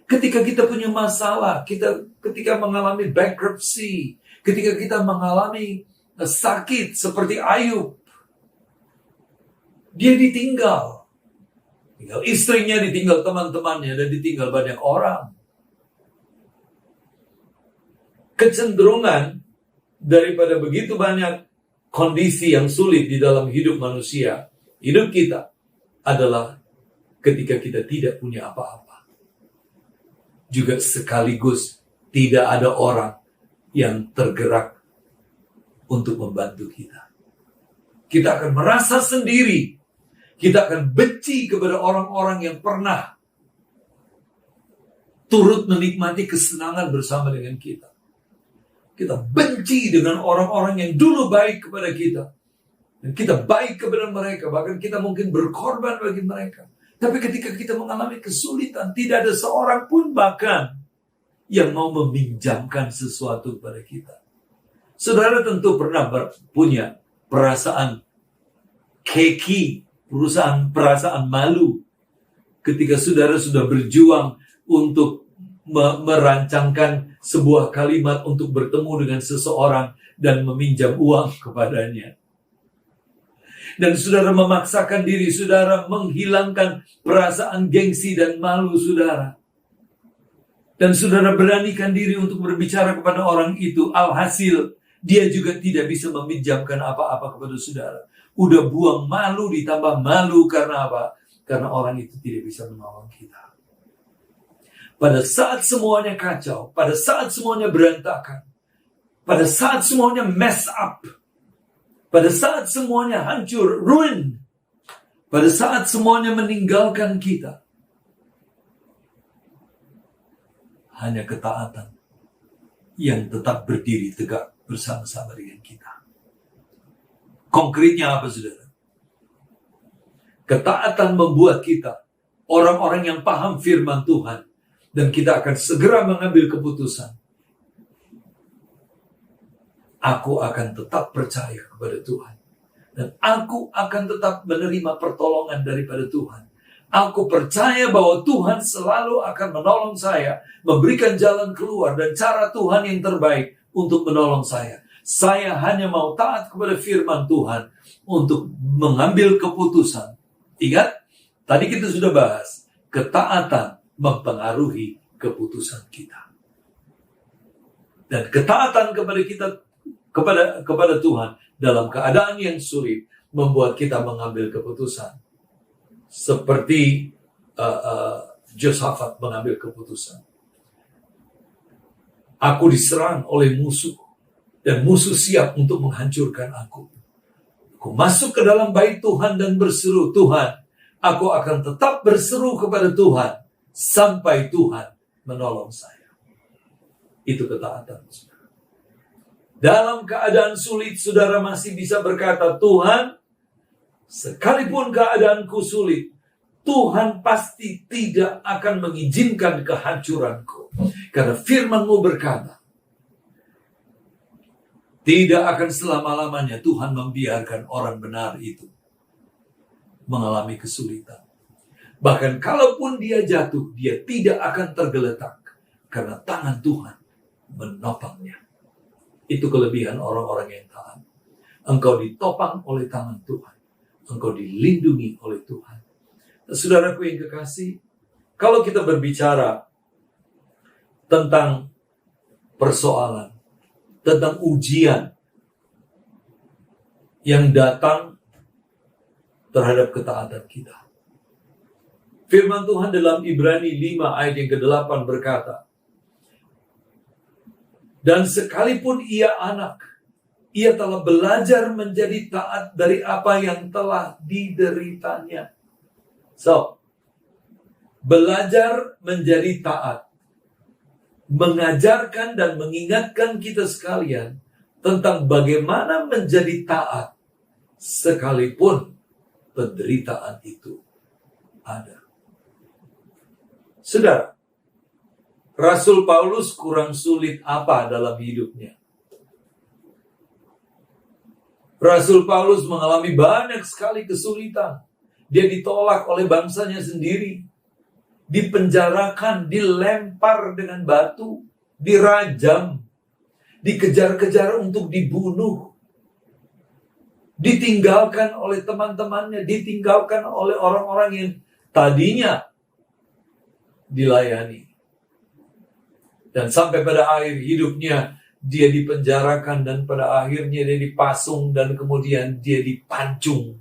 Ketika kita punya masalah, ketika mengalami bankruptcy, Ketika kita mengalami sakit seperti Ayub, dia ditinggal. Tinggal istrinya, ditinggal teman-temannya, dan ditinggal banyak orang. Kecenderungan daripada begitu banyak kondisi yang sulit di dalam hidup manusia, hidup kita adalah ketika kita tidak punya apa-apa. Juga sekaligus tidak ada orang yang tergerak untuk membantu kita. Kita akan merasa sendiri. Kita akan benci kepada orang-orang yang pernah turut menikmati kesenangan bersama dengan kita. Kita benci dengan orang-orang yang dulu baik kepada kita. Dan kita baik kepada mereka. Bahkan kita mungkin berkorban bagi mereka. Tapi ketika kita mengalami kesulitan, tidak ada seorang pun bahkan yang mau meminjamkan sesuatu kepada kita. Saudara tentu pernah punya perasaan keki, perasaan malu. Ketika saudara sudah berjuang untuk merancangkan sebuah kalimat untuk bertemu dengan seseorang dan meminjam uang kepadanya. Dan saudara memaksakan diri saudara menghilangkan perasaan gengsi dan malu saudara. Dan saudara beranikan diri untuk berbicara kepada orang itu. Alhasil, dia juga tidak bisa meminjamkan apa-apa kepada saudara. Udah buang malu ditambah malu karena apa? Karena orang itu tidak bisa menolong kita. Pada saat semuanya kacau, pada saat semuanya berantakan, pada saat semuanya mess up, pada saat semuanya hancur, ruin, pada saat semuanya meninggalkan kita, hanya ketaatan yang tetap berdiri tegak bersama-sama dengan kita. Konkretnya apa, saudara? Ketaatan membuat kita orang-orang yang paham firman Tuhan, dan kita akan segera mengambil keputusan. Aku akan tetap percaya kepada Tuhan, dan aku akan tetap menerima pertolongan daripada Tuhan. Aku percaya bahwa Tuhan selalu akan menolong saya, memberikan jalan keluar dan cara Tuhan yang terbaik untuk menolong saya. Saya hanya mau taat kepada firman Tuhan untuk mengambil keputusan. Ingat, tadi kita sudah bahas, ketaatan mempengaruhi keputusan kita. Dan ketaatan kepada kita, kepada Tuhan dalam keadaan yang sulit membuat kita mengambil keputusan. Seperti Josafat mengambil keputusan. Aku diserang oleh musuh, dan musuh siap untuk menghancurkan aku. Aku masuk ke dalam bait Tuhan dan berseru, Tuhan, aku akan tetap berseru kepada Tuhan sampai Tuhan menolong saya. Itu ketaatan, saudara. Dalam keadaan sulit, saudara masih bisa berkata, Tuhan, sekalipun keadaanku sulit, Tuhan pasti tidak akan mengizinkan kehancuranku. Karena firman-Mu berkata, tidak akan selama-lamanya Tuhan membiarkan orang benar itu mengalami kesulitan. Bahkan kalaupun dia jatuh, dia tidak akan tergeletak. Karena tangan Tuhan menopangnya. Itu kelebihan orang-orang yang taat. Engkau ditopang oleh tangan Tuhan. Engkau dilindungi oleh Tuhan. Saudaraku yang kekasih, kalau kita berbicara tentang persoalan, tentang ujian yang datang terhadap ketaatan kita. Firman Tuhan dalam Ibrani 5 ayat yang ke-8 berkata, dan sekalipun ia anak, ia telah belajar menjadi taat dari apa yang telah dideritanya. So, belajar menjadi taat, mengajarkan dan mengingatkan kita sekalian tentang bagaimana menjadi taat sekalipun penderitaan itu ada. Saudara, Rasul Paulus kurang sulit apa dalam hidupnya? Rasul Paulus mengalami banyak sekali kesulitan. Dia ditolak oleh bangsanya sendiri. Dipenjarakan, dilempar dengan batu, dirajam. dikejar-kejar untuk dibunuh, ditinggalkan oleh teman-temannya, ditinggalkan oleh orang-orang yang tadinya dilayani. Dan sampai pada akhir hidupnya, dia dipenjarakan dan pada akhirnya dia dipasung dan kemudian dia dipancung,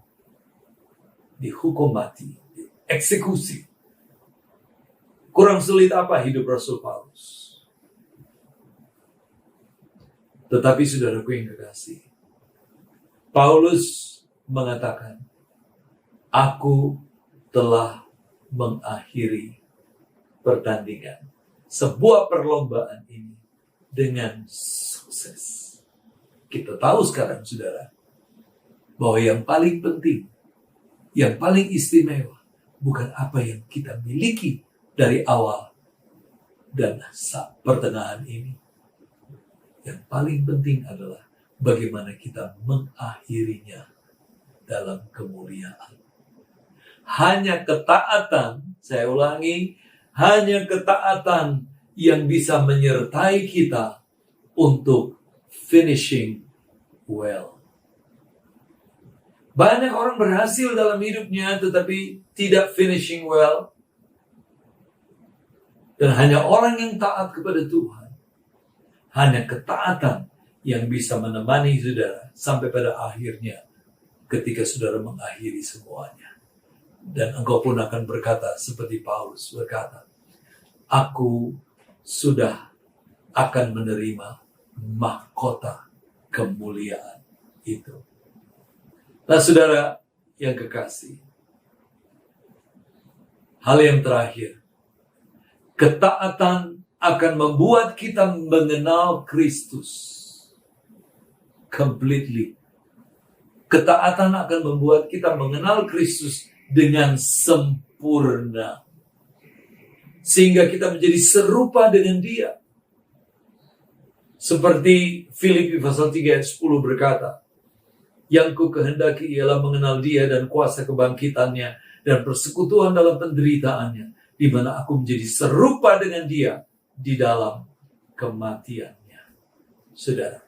dihukum mati, dieksekusi. Kurang sulit apa hidup Rasul Paulus? Tetapi saudaraku yang kekasih, Paulus mengatakan, aku telah mengakhiri pertandingan, sebuah perlombaan ini dengan sukses. Kita tahu sekarang, saudara, bahwa yang paling penting, yang paling istimewa, bukan apa yang kita miliki dari awal dan pertengahan ini. Yang paling penting adalah bagaimana kita mengakhirinya dalam kemuliaan. Hanya ketaatan, saya ulangi, hanya ketaatan yang bisa menyertai kita untuk finishing well. Banyak orang berhasil dalam hidupnya tetapi tidak finishing well. Dan hanya orang yang taat kepada Tuhan, hanya ketaatan yang bisa menemani saudara sampai pada akhirnya ketika saudara mengakhiri semuanya. Dan engkau pun akan berkata seperti Paulus berkata, aku sudah akan menerima mahkota kemuliaan itu. Nah, saudara yang kekasih, hal yang terakhir, ketaatan akan membuat kita mengenal Kristus completely. Ketaatan akan membuat kita mengenal Kristus dengan sempurna. Sehingga kita menjadi serupa dengan Dia. Seperti Filipi pasal 3 ayat 10 berkata, yang ku kehendaki ialah mengenal Dia dan kuasa kebangkitannya dan persekutuan dalam penderitaannya, di mana aku menjadi serupa dengan Dia di dalam kematiannya. Saudara,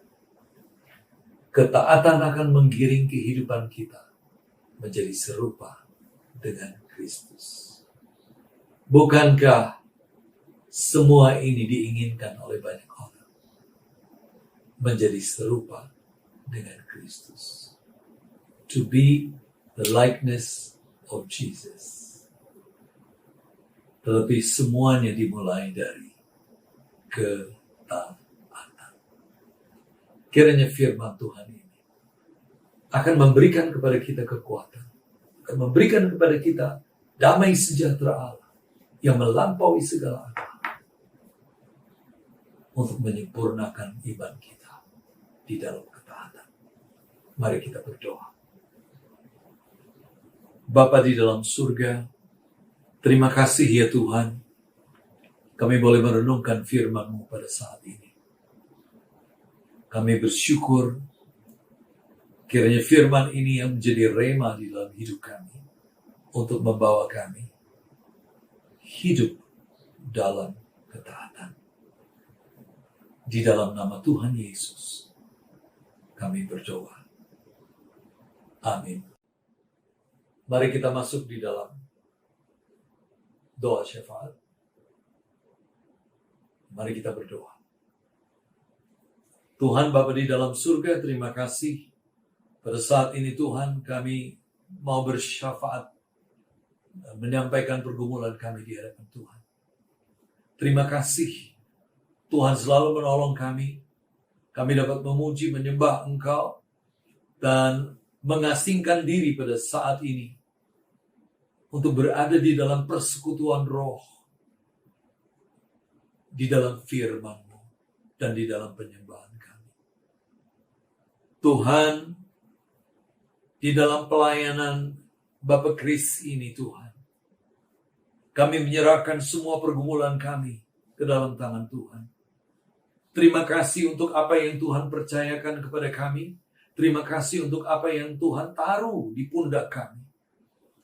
ketaatan akan menggiring kehidupan kita menjadi serupa dengan Kristus. Bukankah semua ini diinginkan oleh banyak orang? Menjadi serupa dengan Kristus. To be the likeness of Jesus. Tetapi semuanya dimulai dari ketaatan. Kiranya firman Tuhan ini akan memberikan kepada kita kekuatan, akan memberikan kepada kita damai sejahtera Allah yang melampaui segala akal untuk menyempurnakan iman kita di dalam ketaatan. Mari kita berdoa. Bapa di dalam surga, terima kasih ya Tuhan, kami boleh merenungkan firman-Mu pada saat ini. Kami bersyukur kiranya firman ini yang menjadi rema di dalam hidup kami untuk membawa kami hidup dalam ketaatan. Di dalam nama Tuhan Yesus, kami berdoa. Amin. Mari kita masuk di dalam doa syafaat. Mari kita berdoa. Tuhan Bapa di dalam surga, terima kasih. Pada saat ini Tuhan, kami mau bersyafaat, menyampaikan pergumulan kami di hadapan Tuhan. Terima kasih, Tuhan selalu menolong kami. Kami dapat memuji, menyembah Engkau, dan mengasingkan diri pada saat ini untuk berada di dalam persekutuan roh, di dalam firman-Mu, dan di dalam penyembahan kami. Tuhan, di dalam pelayanan Bapak Kris ini Tuhan, kami menyerahkan semua pergumulan kami ke dalam tangan Tuhan. Terima kasih untuk apa yang Tuhan percayakan kepada kami. Terima kasih untuk apa yang Tuhan taruh di pundak kami.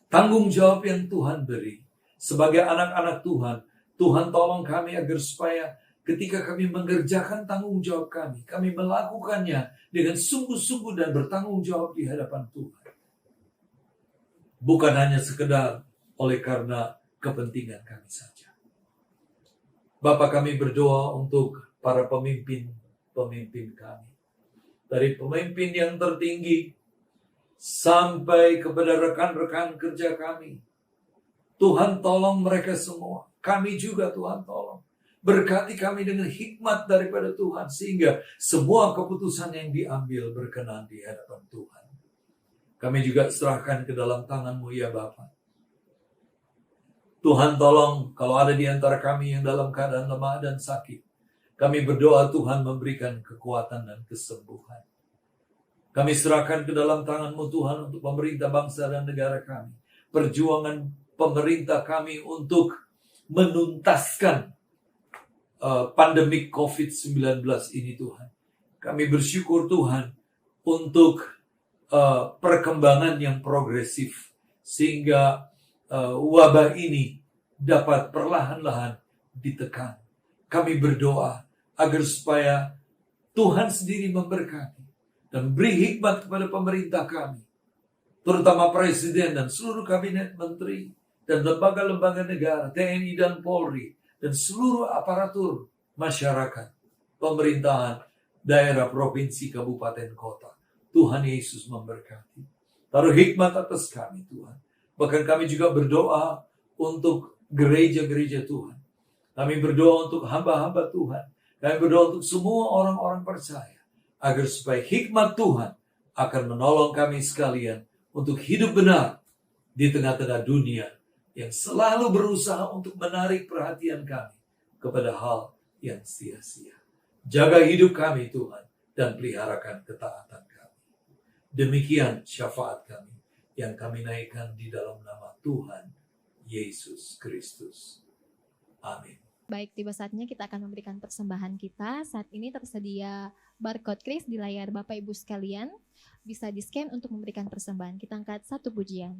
Tanggung jawab yang Tuhan beri. Sebagai anak-anak Tuhan, Tuhan tolong kami agar supaya ketika kami mengerjakan tanggung jawab kami melakukannya dengan sungguh-sungguh dan bertanggung jawab di hadapan Tuhan. Bukan hanya sekedar oleh karena kepentingan kami saja. Bapa, kami berdoa untuk para pemimpin kami. Dari pemimpin yang tertinggi sampai kepada rekan-rekan kerja kami. Tuhan tolong mereka semua. Kami juga Tuhan tolong. Berkati kami dengan hikmat daripada Tuhan, sehingga semua keputusan yang diambil berkenan di hadapan Tuhan. Kami juga serahkan ke dalam tangan-Mu ya Bapa. Tuhan tolong kalau ada di antara kami yang dalam keadaan lemah dan sakit. Kami berdoa Tuhan memberikan kekuatan dan kesembuhan. Kami serahkan ke dalam tangan-Mu Tuhan untuk pemerintah bangsa dan negara kami. Perjuangan pemerintah kami untuk menuntaskan pandemik COVID-19 ini Tuhan. Kami bersyukur Tuhan untuk perkembangan yang progresif sehingga wabah ini dapat perlahan-lahan ditekan. Kami berdoa agar supaya Tuhan sendiri memberkati dan beri hikmat kepada pemerintah kami, terutama Presiden dan seluruh kabinet menteri dan lembaga-lembaga negara, TNI dan Polri, dan seluruh aparatur masyarakat, pemerintahan, daerah, provinsi, kabupaten, kota. Tuhan Yesus memberkati. Taruh hikmat atas kami Tuhan. Bahkan kami juga berdoa untuk gereja-gereja Tuhan. Kami berdoa untuk hamba-hamba Tuhan. Kami berdoa untuk semua orang-orang percaya. Agar supaya hikmat Tuhan akan menolong kami sekalian untuk hidup benar di tengah-tengah dunia yang selalu berusaha untuk menarik perhatian kami kepada hal yang sia-sia. Jaga hidup kami Tuhan dan peliharakan ketaatan kami. Demikian syafaat kami yang kami naikkan di dalam nama Tuhan Yesus Kristus. Amin. Baik, tiba saatnya kita akan memberikan persembahan kita. Saat ini tersedia barcode kris di layar Bapak Ibu sekalian. Bisa di-scan untuk memberikan persembahan. Kita angkat satu pujian.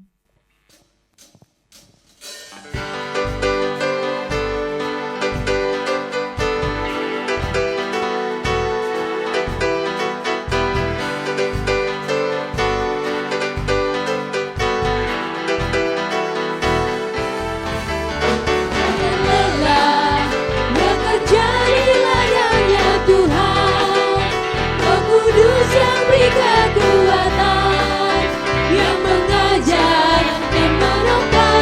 Kekuatan yang mengajar dan menopang.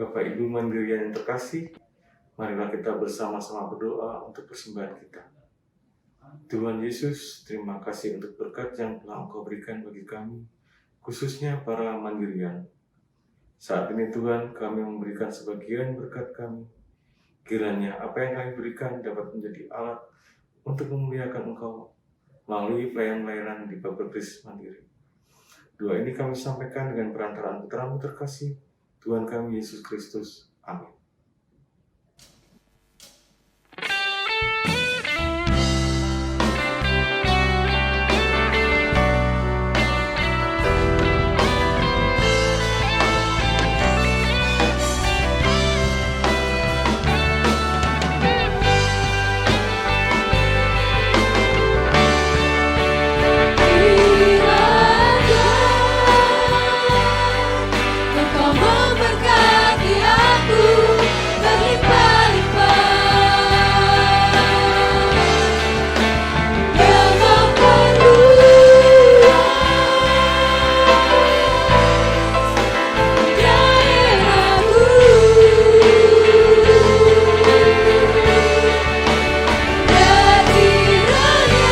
Bapak Ibu Mandirian yang terkasih, marilah kita bersama-sama berdoa untuk persembahan kita. Tuhan Yesus, terima kasih untuk berkat yang telah Engkau berikan bagi kami, khususnya para Mandirian. Saat ini Tuhan, kami memberikan sebagian berkat kami. Kiranya apa yang kami berikan dapat menjadi alat untuk memuliakan Engkau melalui pelayanan-pelayanan di Bapak Kris Mandiri. Doa ini kami sampaikan dengan perantaraan putra-Mu terkasih, Tuhan kami Yesus Kristus. Amin. Engkau memberkati aku berlimpah-limpah. Dengan peluang daerahku, dan kiranya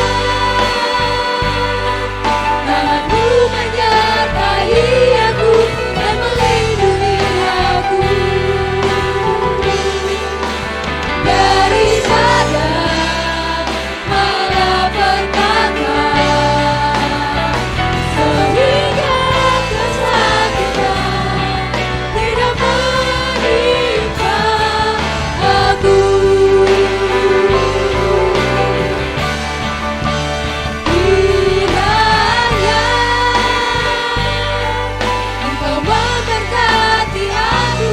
tangan-Mu menyertai aku dan melindungi aku daripada malapetaka, sehingga kesakitan tidak menimpa aku. Kiranya Engkau memberkati aku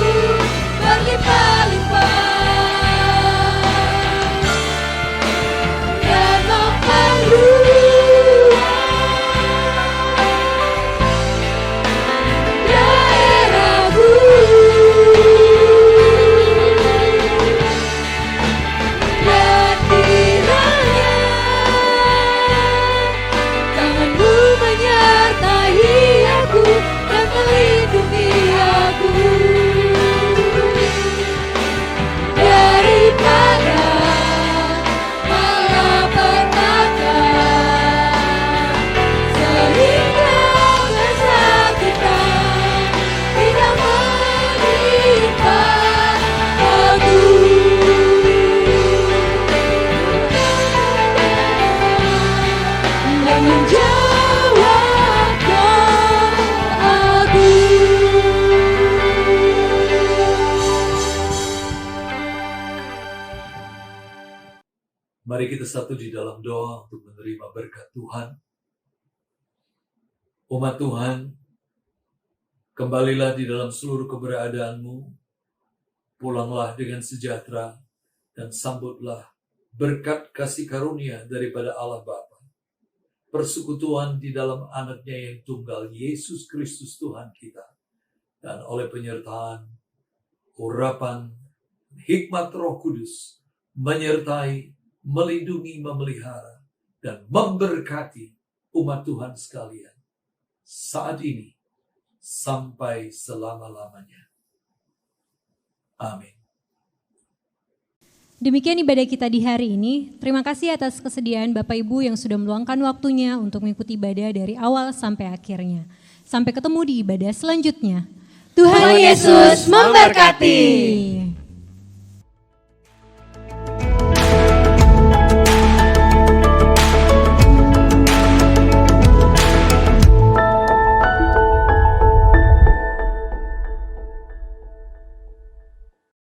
berlimpah-limpah. Dalam peluang daerahku, dan kiranya tangan-Mu menyertai aku dan melindungi aku daripada malapetaka, sehingga kesakitan tidak menimpa aku. Dan menjawab doaku. Mari kita satu di dalam doa untuk menerima berkat Tuhan. Umat Tuhan, kembalilah di dalam seluruh keberadaanmu, pulanglah dengan sejahtera, dan sambutlah berkat kasih karunia daripada Allah Bapa, persekutuan di dalam anaknya yang tunggal, Yesus Kristus Tuhan kita, dan oleh penyertaan, urapan, hikmat Roh Kudus, menyertai, melindungi, memelihara, dan memberkati umat Tuhan sekalian, saat ini, sampai selama-lamanya. Amin. Demikian ibadah kita di hari ini. Terima kasih atas kesediaan Bapak Ibu yang sudah meluangkan waktunya untuk mengikuti ibadah dari awal sampai akhirnya. Sampai ketemu di ibadah selanjutnya. Tuhan Yesus memberkati.